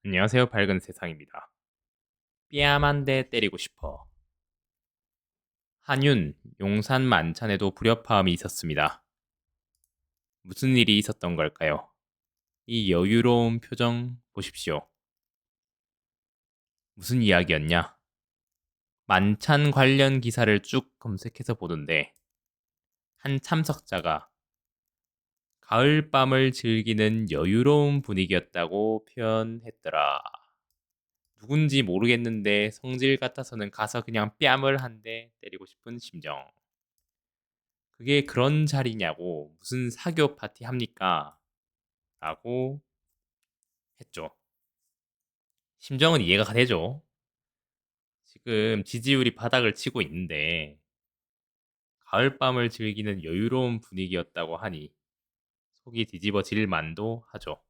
안녕하세요. 밝은 세상입니다. 뺨 한 대 때리고 싶어. 한윤, 용산 만찬에도 불협화음이 있었습니다. 무슨 일이 있었던 걸까요? 이 여유로운 표정 보십시오. 무슨 이야기였냐? 만찬 관련 기사를 쭉 검색해서 보던데 한 참석자가 가을밤을 즐기는 여유로운 분위기였다고 표현했더라. 누군지 모르겠는데 성질 같아서는 가서 그냥 뺨을 한 대 때리고 싶은 심정. 그게 그런 자리냐고 무슨 사교 파티 합니까? 라고 했죠. 심정은 이해가 되죠. 지금 지지율이 바닥을 치고 있는데 가을밤을 즐기는 여유로운 분위기였다고 하니 속이 뒤집어질 만도 하죠.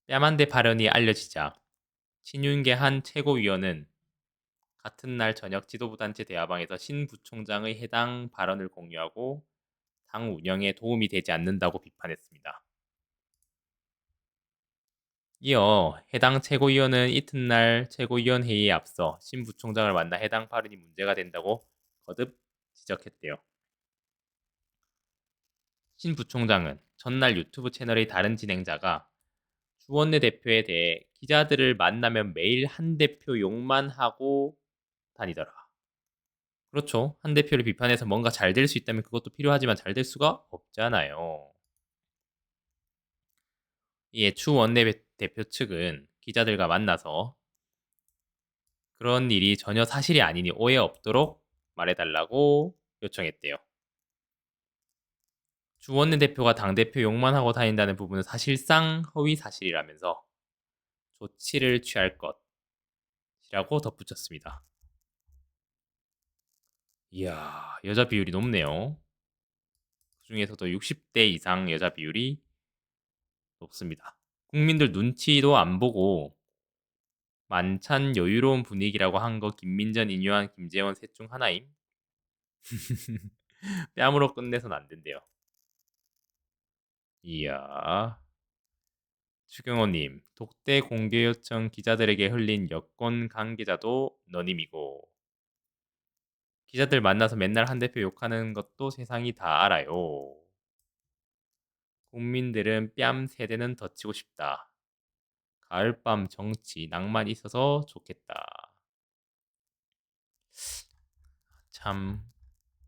뺨한대 발언이 알려지자 친윤계 한 최고위원은 같은 날 저녁 지도부 단체 대화방에서 신 부총장의 해당 발언을 공유하고 당 운영에 도움이 되지 않는다고 비판했습니다. 이어 해당 최고위원은 이튿날 최고위원 회의에 앞서 신 부총장을 만나 해당 발언이 문제가 된다고 거듭 지적했대요. 신 부총장은 전날 유튜브 채널의 다른 진행자가 주원내 대표에 대해 기자들을 만나면 매일 한 대표 욕만 하고 다니더라. 그렇죠. 한 대표를 비판해서 뭔가 잘 될 수 있다면 그것도 필요하지만 잘 될 수가 없잖아요. 이에 추 원내대표 측은 기자들과 만나서 그런 일이 전혀 사실이 아니니 오해 없도록 말해달라고 요청했대요. 주 원내대표가 당대표 욕만 하고 다닌다는 부분은 사실상 허위 사실이라면서 조치를 취할 것이라고 덧붙였습니다. 이야, 여자 비율이 높네요. 그 중에서도 60대 이상 여자 비율이 높습니다. 국민들 눈치도 안 보고 만찬 여유로운 분위기라고 한 거 김민전, 인요한, 김재원 셋 중 하나임. 뺨으로 끝내선 안 된대요. 이야. 추경호님, 독대 공개 요청 기자들에게 흘린 여권 관계자도 너님이고 기자들 만나서 맨날 한 대표 욕하는 것도 세상이 다 알아요. 국민들은 뺨 세대는 더 치고 싶다. 가을밤 정치 낭만 있어서 좋겠다. 참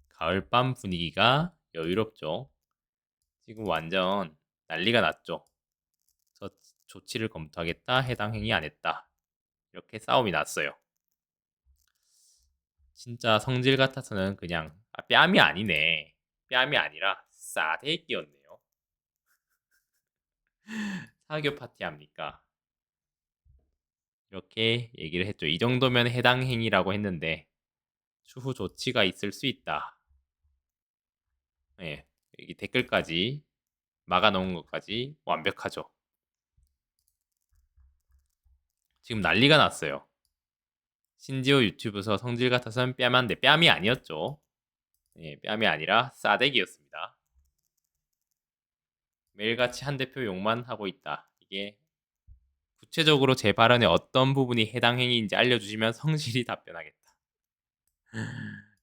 가을밤 분위기가 여유롭죠. 지금 완전 난리가 났죠. 저 조치를 검토하겠다. 해당 행위 안 했다. 이렇게 싸움이 났어요. 진짜 성질 같아서는 그냥 뺨이 아니네. 뺨이 아니라 싸대기였네요. 사교 파티 합니까? 이렇게 얘기를 했죠. 이 정도면 해당 행위라고 했는데 추후 조치가 있을 수 있다. 예, 여기 댓글까지 막아놓은 것까지 완벽하죠. 지금 난리가 났어요. 신지호 유튜브에서 성질 같아서는 뺨한데 뺨이 아니었죠. 예, 뺨이 아니라 싸대기였습니다. 매일같이 한 대표 욕만 하고 있다. 이게 구체적으로 제 발언의 어떤 부분이 해당 행위인지 알려주시면 성실히 답변하겠다.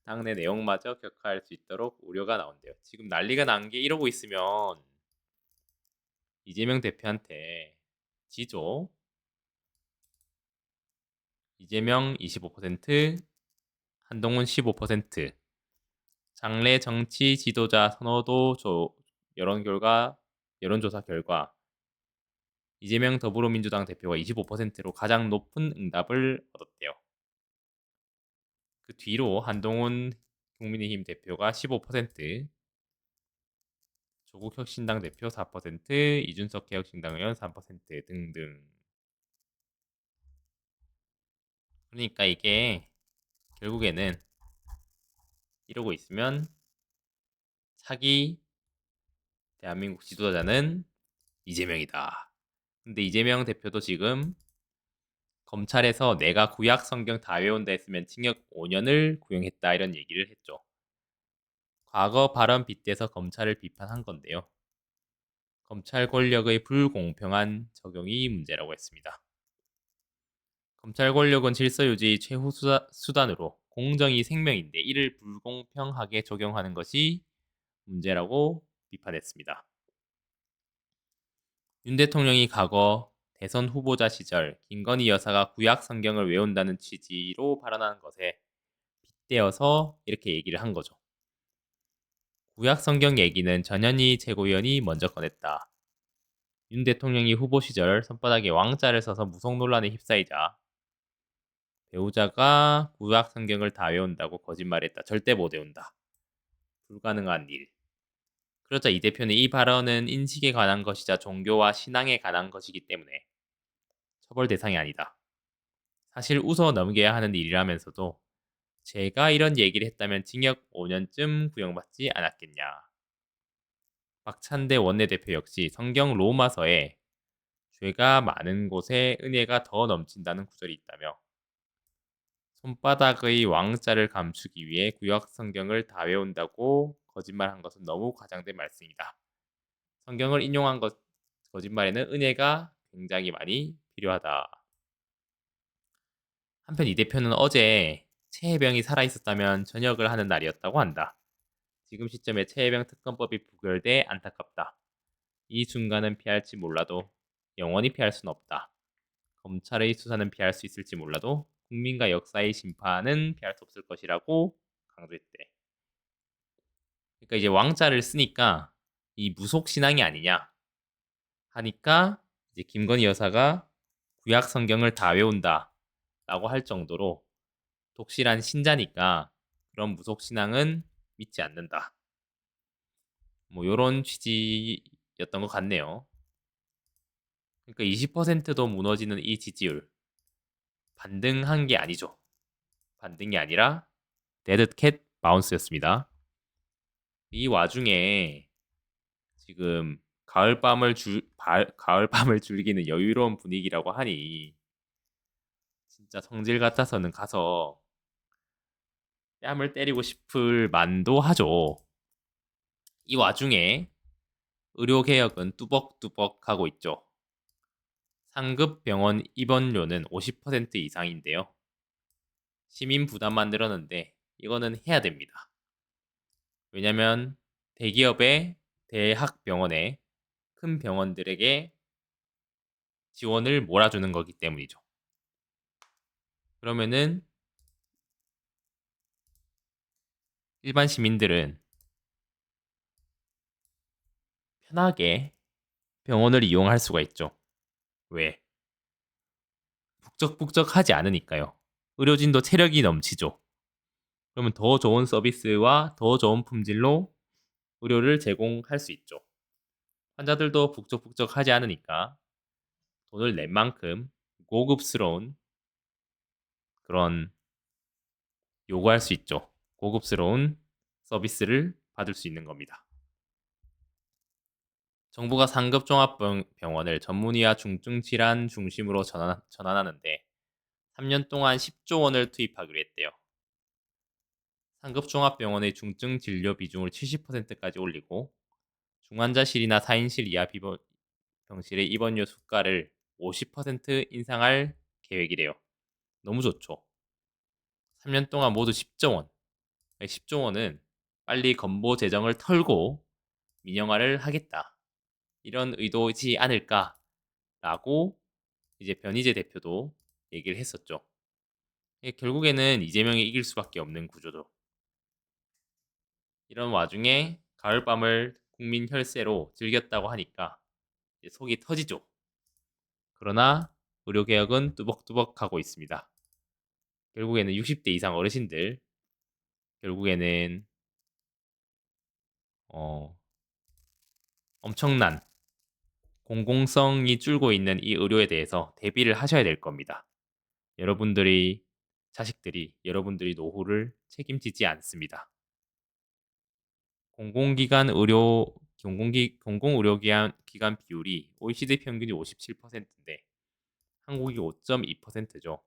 당내 내용마저 격화할 수 있도록 우려가 나온대요. 지금 난리가 난 게 이러고 있으면 이재명 대표한테 지죠. 이재명 25%, 한동훈 15%, 장래 정치 지도자 선호도 여론조사 결과 이재명 더불어민주당 대표가 25%로 가장 높은 응답을 얻었대요. 그 뒤로 한동훈 국민의힘 대표가 15%, 조국 혁신당 대표 4%, 이준석 개혁신당 의원 3% 등등. 그러니까 이게 결국에는 이러고 있으면 차기 대한민국 지도자는 이재명이다. 근데 이재명 대표도 지금 검찰에서 내가 구약 성경 다 외운다 했으면 징역 5년을 구형했다 이런 얘기를 했죠. 과거 발언 빗대서 검찰을 비판한 건데요. 검찰 권력의 불공평한 적용이 문제라고 했습니다. 검찰 권력은 질서 유지 최후 수단으로 공정이 생명인데 이를 불공평하게 적용하는 것이 문제라고 비판했습니다. 윤 대통령이 과거 대선 후보자 시절 김건희 여사가 구약 성경을 외운다는 취지로 발언한 것에 빗대어서 이렇게 얘기를 한 거죠. 구약 성경 얘기는 전현희 최고위원이 먼저 꺼냈다. 윤 대통령이 후보 시절 손바닥에 왕자를 써서 무속 논란에 휩싸이자 배우자가 구약 성경을 다 외운다고 거짓말했다. 절대 못 외운다. 불가능한 일. 그러자 이 대표는 이 발언은 인식에 관한 것이자 종교와 신앙에 관한 것이기 때문에 처벌 대상이 아니다. 사실 웃어 넘겨야 하는 일이라면서도 제가 이런 얘기를 했다면 징역 5년쯤 구형받지 않았겠냐. 박찬대 원내대표 역시 성경 로마서에 죄가 많은 곳에 은혜가 더 넘친다는 구절이 있다며 손바닥의 왕자를 감추기 위해 구약 성경을 다 외운다고 거짓말한 것은 너무 과장된 말씀이다. 성경을 인용한 거짓말에는 은혜가 굉장히 많이 필요하다. 한편 이 대표는 어제 최혜병이 살아있었다면 전역을 하는 날이었다고 한다. 지금 시점에 최혜병 특검법이 부결돼 안타깝다. 이 순간은 피할지 몰라도 영원히 피할 수는 없다. 검찰의 수사는 피할 수 있을지 몰라도 국민과 역사의 심판은 피할 수 없을 것이라고 강조했대. 그러니까 이제 왕자를 쓰니까 이 무속 신앙이 아니냐 하니까 이제 김건희 여사가 구약 성경을 다 외운다라고 할 정도로 독실한 신자니까 그런 무속 신앙은 믿지 않는다. 뭐 이런 취지였던 것 같네요. 그러니까 20%도 무너지는 이 지지율 반등한 게 아니죠. 반등이 아니라 데드캣 바운스였습니다. 이 와중에 지금 가을밤을 즐기는 여유로운 분위기라고 하니 진짜 성질 같아서는 가서 뺨을 때리고 싶을 만도 하죠. 이 와중에 의료개혁은 뚜벅뚜벅 하고 있죠. 상급 병원 입원료는 50% 이상인데요. 시민 부담만 늘었는데 이거는 해야 됩니다. 왜냐면 대기업의 대학병원에 큰 병원들에게 지원을 몰아주는 거기 때문이죠. 그러면은 일반 시민들은 편하게 병원을 이용할 수가 있죠. 왜? 북적북적하지 않으니까요. 의료진도 체력이 넘치죠. 그러면 더 좋은 서비스와 더 좋은 품질로 의료를 제공할 수 있죠. 환자들도 북적북적하지 않으니까 돈을 낸 만큼 고급스러운 그런 요구할 수 있죠. 고급스러운 서비스를 받을 수 있는 겁니다. 정부가 상급 종합병원을 전문의와 중증 질환 중심으로 전환하는데 3년 동안 10조 원을 투입하기로 했대요. 상급 종합병원의 중증 진료 비중을 70%까지 올리고 중환자실이나 4인실 이하 병실의 입원료 수가를 50% 인상할 계획이래요. 너무 좋죠. 3년 동안 모두 10조 원. 10조 원은 빨리 건보 재정을 털고 민영화를 하겠다. 이런 의도이지 않을까라고 이제 변희재 대표도 얘기를 했었죠. 결국에는 이재명이 이길 수밖에 없는 구조죠. 이런 와중에 가을밤을 국민 혈세로 즐겼다고 하니까 속이 터지죠. 그러나 의료개혁은 뚜벅뚜벅 하고 있습니다. 결국에는 60대 이상 어르신들, 결국에는 엄청난 공공성이 줄고 있는 이 의료에 대해서 대비를 하셔야 될 겁니다. 여러분들이 자식들이 여러분들이 노후를 책임지지 않습니다. 공공의료기관 비율이 OECD 평균이 57%인데 한국이 5.2%죠.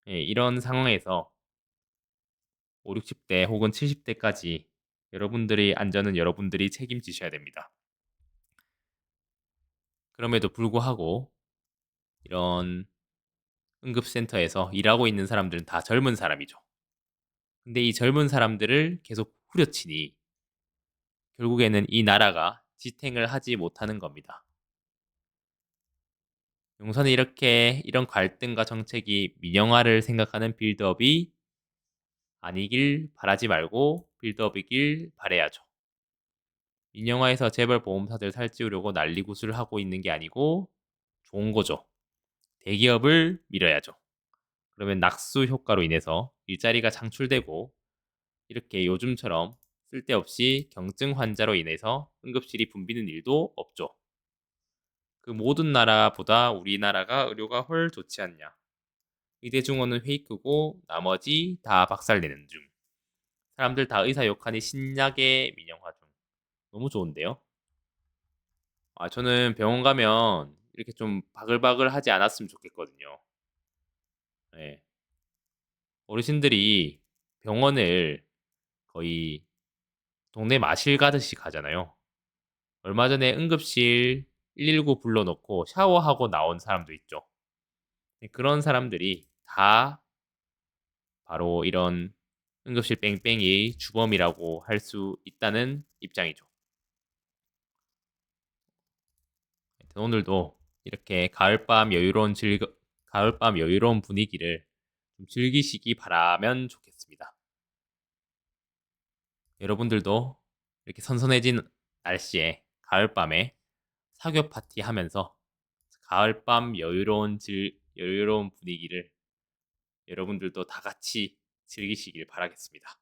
예, 이런 상황에서 5, 60대 혹은 70대까지 여러분들의 안전은 여러분들이 책임지셔야 됩니다. 그럼에도 불구하고 이런 응급센터에서 일하고 있는 사람들은 다 젊은 사람이죠. 근데 이 젊은 사람들을 계속 후려치니 결국에는 이 나라가 지탱을 하지 못하는 겁니다. 용선은 이렇게 이런 갈등과 정책이 민영화를 생각하는 빌드업이 아니길 바라지 말고 빌드업이길 바래야죠. 민영화에서 재벌 보험사들 살찌우려고 난리구슬 하고 있는 게 아니고 좋은 거죠. 대기업을 밀어야죠. 그러면 낙수 효과로 인해서 일자리가 창출되고 이렇게 요즘처럼 쓸데없이 경증 환자로 인해서 응급실이 붐비는 일도 없죠. 그 모든 나라보다 우리나라가 의료가 훨 좋지 않냐. 의대 증원은 페이크고 나머지 다 박살내는 중. 사람들 다 의사 욕하니 신약의 민영화 중. 너무 좋은데요? 저는 병원 가면 이렇게 좀 바글바글 하지 않았으면 좋겠거든요. 네. 어르신들이 병원을 거의 동네 마실 가듯이 가잖아요. 얼마 전에 응급실 119 불러놓고 샤워하고 나온 사람도 있죠. 네, 그런 사람들이 다 바로 이런 응급실 뺑뺑이 주범이라고 할 수 있다는 입장이죠. 하여튼 오늘도 이렇게 가을밤 여유로운 분위기를 좀 즐기시기 바라면 좋겠습니다. 여러분들도 이렇게 선선해진 날씨에 가을밤에 사교 파티 하면서 가을밤 여유로운 분위기를 여러분들도 다 같이 즐기시길 바라겠습니다.